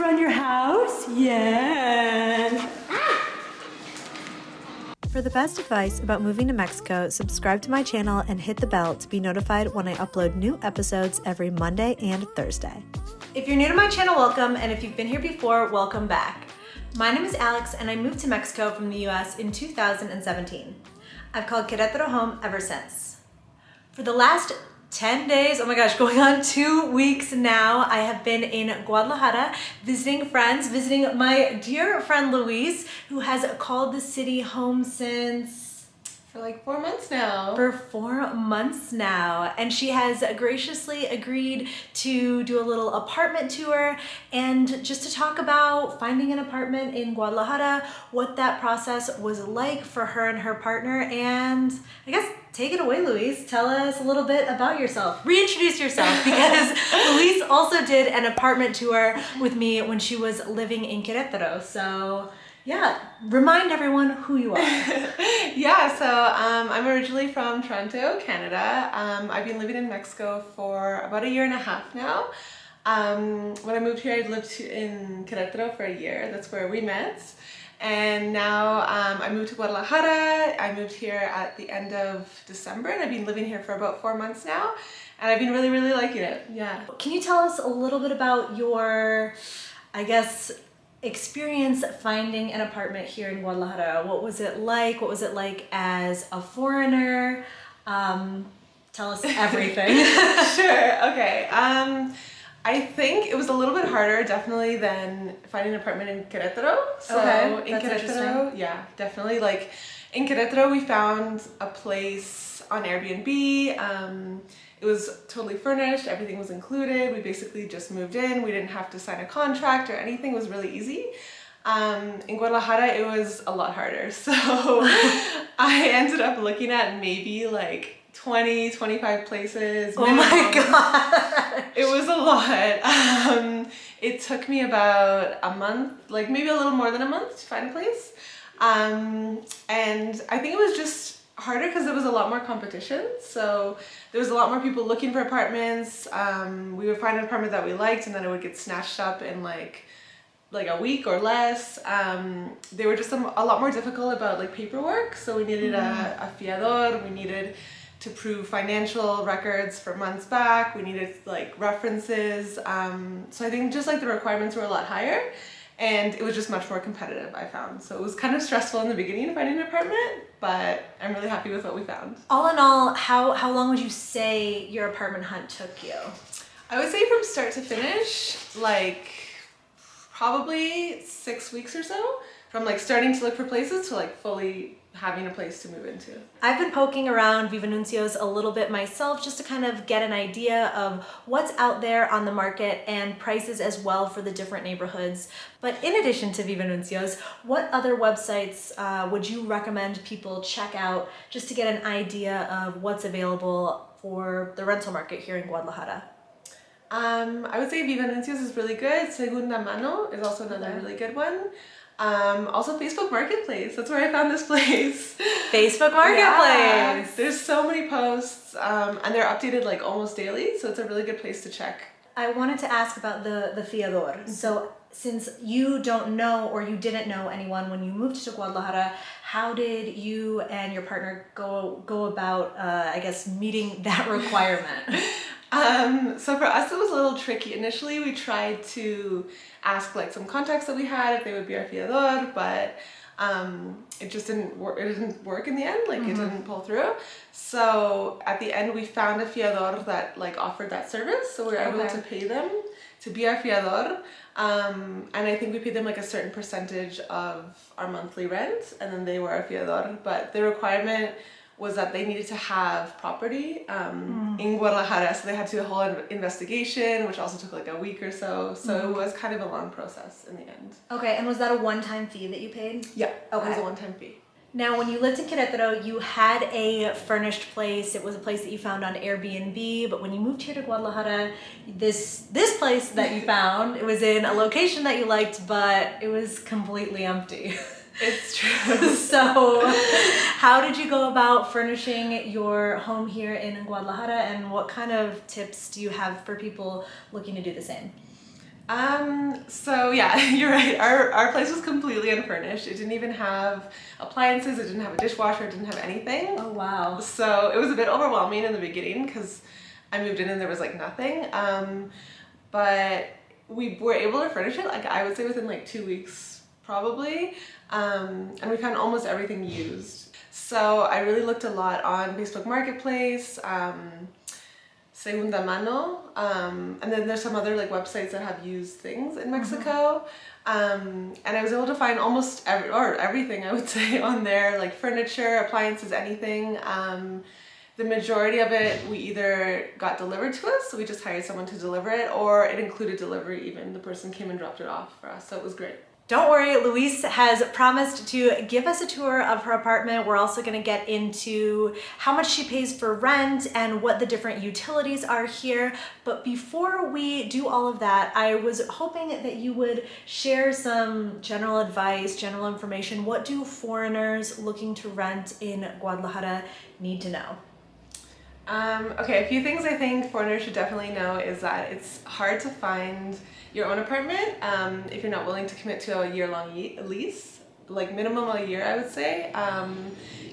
around your house? Yeah. For the best advice about moving to Mexico, subscribe to my channel and hit the bell to be notified when I upload new episodes every Monday and Thursday. If you're new to my channel, welcome, and if you've been here before, welcome back. My name is Alex, and I moved to Mexico from the US in 2017. I've called Querétaro home ever since. For the last 10 days, oh my gosh, going on 2 weeks now, I have been in Guadalajara visiting friends, visiting my dear friend Louise, who has called the city home since... For like 4 months now. For 4 months now. And she has graciously agreed to do a little apartment tour and just to talk about finding an apartment in Guadalajara, what that process was like for her and her partner, and I guess take it away, Louise. Tell us a little bit about yourself. Reintroduce yourself, because Louise also did an apartment tour with me when she was living in Querétaro. So yeah, remind everyone who you are. Yeah, so I'm originally from Toronto, Canada. I've been living in Mexico for about 1.5 years now. When I moved here, I lived in Querétaro for a year. That's where we met. And now I moved to Guadalajara. I moved here at the end of December, and I've been living here for about 4 months now. And I've been really, really liking it, yeah. Can you tell us a little bit about your, I guess, experience finding an apartment here in Guadalajara? What was it like? What was it like as a foreigner? Tell us everything. Sure, okay. I think it was a little bit harder, definitely, than finding an apartment in Querétaro. So okay, in Querétaro, yeah, definitely. Like in Querétaro, we found a place on Airbnb. It was totally furnished, everything was included. We basically just moved in. We didn't have to sign a contract or anything. It was really easy. In Guadalajara, it was a lot harder. So I ended up looking at maybe like 20, 25 places. Oh my God. It was a lot. It took me about a month, like maybe a little more than a month to find a place. And I think it was just harder because there was a lot more competition. So there was a lot more people looking for apartments. We would find an apartment that we liked, and then it would get snatched up in like a week or less. They were just a lot more difficult about like paperwork. So we needed a fiador. We needed to prove financial records for months back. We needed like references. So I think just like the requirements were a lot higher, and it was just much more competitive, I found. So it was kind of stressful in the beginning finding an apartment, but I'm really happy with what we found. All in all, how long would you say your apartment hunt took you? I would say from start to finish, like probably 6 weeks or so. From like starting to look for places to like fully having a place to move into. I've been poking around Viva Nuncios a little bit myself just to kind of get an idea of what's out there on the market and prices as well for the different neighborhoods. But in addition to Viva Nuncios, what other websites would you recommend people check out just to get an idea of what's available for the rental market here in Guadalajara? I would say Viva Nuncios is really good. Segunda Mano is also another really good one. Also Facebook Marketplace, that's where I found this place. Facebook Marketplace! Yeah, there's so many posts, and they're updated like almost daily, so it's a really good place to check. I wanted to ask about the fiador. So since you don't know, or you didn't know anyone when you moved to Guadalajara, how did you and your partner go about, I guess, meeting that requirement? So for us, it was a little tricky. Initially, we tried to ask like some contacts that we had if they would be our fiador, but it just didn't work. It didn't work in the end. Like it didn't pull through. So at the end, we found a fiador that like offered that service. So we were able to pay them to be our fiador. And I think we paid them like a certain percentage of our monthly rent, and then they were our fiador. But the requirement was that they needed to have property in Guadalajara, so they had to do a whole investigation, which also took like a week or so. So it was kind of a long process in the end. Okay, and was that a one-time fee that you paid? Yeah, okay. It was a one-time fee. Now, when you lived in Querétaro, you had a furnished place. It was a place that you found on Airbnb, but when you moved here to Guadalajara, this place that you found, it was in a location that you liked, but it was completely empty. It's true. So how did you go about furnishing your home here in Guadalajara, and what kind of tips do you have for people looking to do the same? So yeah, you're right. Our place was completely unfurnished. It didn't even have appliances. It didn't have a dishwasher. It didn't have anything. Oh, wow. So it was a bit overwhelming in the beginning because I moved in and there was like nothing. But we were able to furnish it, like I would say within like 2 weeks probably. And we found almost everything used. So I really looked a lot on Facebook Marketplace, Segunda Mano, and then there's some other like websites that have used things in Mexico. And I was able to find almost everything I would say on there, like furniture, appliances, anything. The majority of it we either got delivered to us, so we just hired someone to deliver it, or it included delivery even. The person came and dropped it off for us, so it was great. Don't worry, Louise has promised to give us a tour of her apartment. We're also gonna get into how much she pays for rent and what the different utilities are here. But before we do all of that, I was hoping that you would share some general advice, general information. What do foreigners looking to rent in Guadalajara need to know? Okay, a few things I think foreigners should definitely know is that it's hard to find your own apartment if you're not willing to commit to a year-long lease, like minimum a year, I would say.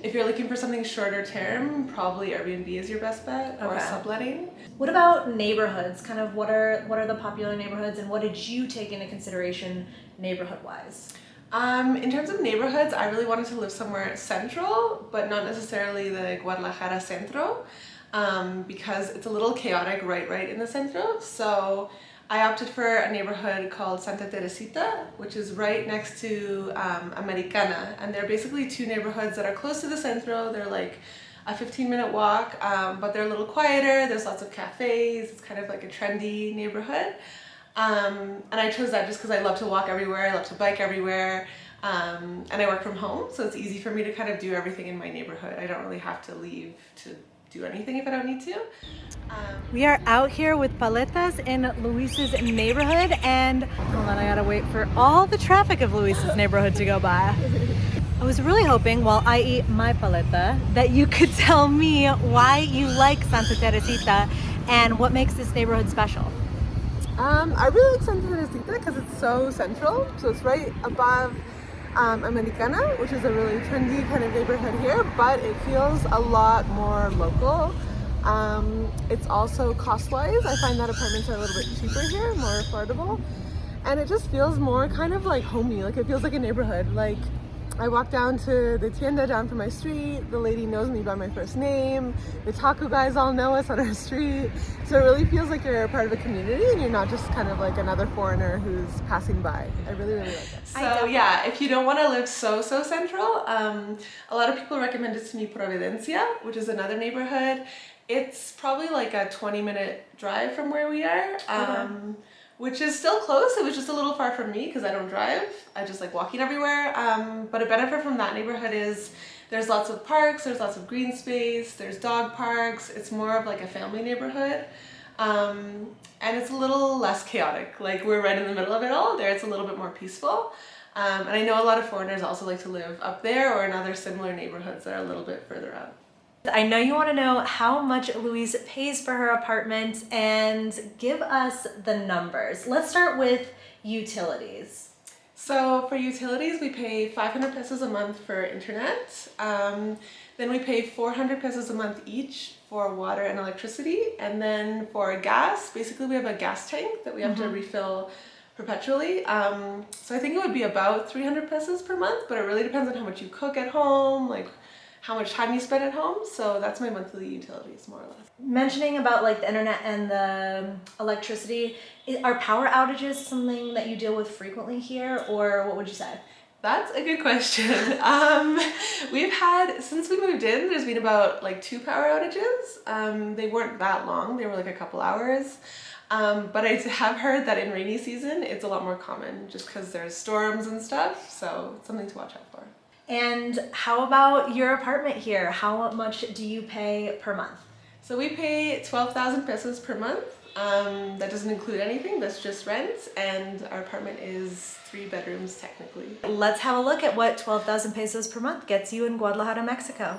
If you're looking for something shorter term, probably Airbnb is your best bet, or subletting. What about neighborhoods? Kind of what are the popular neighborhoods, and what did you take into consideration neighborhood-wise? In terms of neighborhoods, I really wanted to live somewhere central, but not necessarily the Guadalajara Centro, because it's a little chaotic right in the centro. So I opted for a neighborhood called Santa Teresita, which is right next to Americana, and they're basically two neighborhoods that are close to the centro. They're like a 15-minute walk, but they're a little quieter. There's lots of cafes. It's kind of like a trendy neighborhood. And I chose that just because I love to walk everywhere, I love to bike everywhere, and I work from home, so it's easy for me to kind of do everything in my neighborhood. I don't really have to leave to do anything if I don't need to. We are out here with paletas in Luis's neighborhood, and hold on, I gotta wait for all the traffic of Luis's neighborhood to go by. I was really hoping while I eat my paleta that you could tell me why you like Santa Teresita and what makes this neighborhood special. I really like Santa Teresita because it's so central. So it's right above Americana, which is a really trendy kind of neighborhood here, but it feels a lot more local. It's also cost-wise, I find that apartments are a little bit cheaper here, more affordable, and it just feels more kind of like homey. Like it feels like a neighborhood. Like I walk down to the tienda down from my street, the lady knows me by my first name, the taco guys all know us on our street, so it really feels like you're a part of a community and you're not just kind of like another foreigner who's passing by. I really like it. So yeah, if you don't want to live so central, a lot of people recommended to me Providencia, which is another neighborhood. It's probably like a 20-minute drive from where we are. Which is still close. It was just a little far from me because I don't drive. I just like walking everywhere. But a benefit from that neighborhood is there's lots of parks, there's lots of green space, there's dog parks. It's more of like a family neighborhood. And it's a little less chaotic. Like we're right in the middle of it all. There it's a little bit more peaceful. And I know a lot of foreigners also like to live up there or in other similar neighborhoods that are a little bit further up. I know you want to know how much Louise pays for her apartment, and give us the numbers. Let's start with utilities. So for utilities, we pay 500 pesos a month for internet. Then we pay 400 pesos a month each for water and electricity. And then for gas, basically we have a gas tank that we have to refill perpetually. So I think it would be about 300 pesos per month, but it really depends on how much you cook at home, like how much time you spend at home. So that's my monthly utilities, more or less. Mentioning about like the internet and the electricity, are power outages something that you deal with frequently here, or what would you say? That's a good question. We've had, since we moved in, there's been about like 2 power outages. They weren't that long, they were like a couple hours. But I have heard that in rainy season, it's a lot more common just because there's storms and stuff. So it's something to watch out for. And how about your apartment here? How much do you pay per month? So we pay 12,000 pesos per month. That doesn't include anything, that's just rent, and our apartment is 3 bedrooms technically. Let's have a look at what 12,000 pesos per month gets you in Guadalajara, Mexico.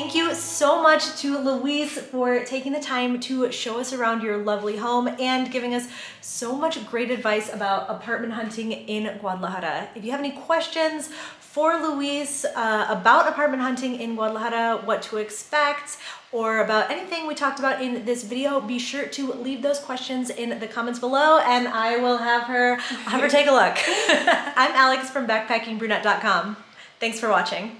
Thank you so much to Louise for taking the time to show us around your lovely home and giving us so much great advice about apartment hunting in Guadalajara. If you have any questions for Louise about apartment hunting in Guadalajara, what to expect, or about anything we talked about in this video, be sure to leave those questions in the comments below and I will have her take a look. I'm Alex from backpackingbrunette.com. Thanks for watching.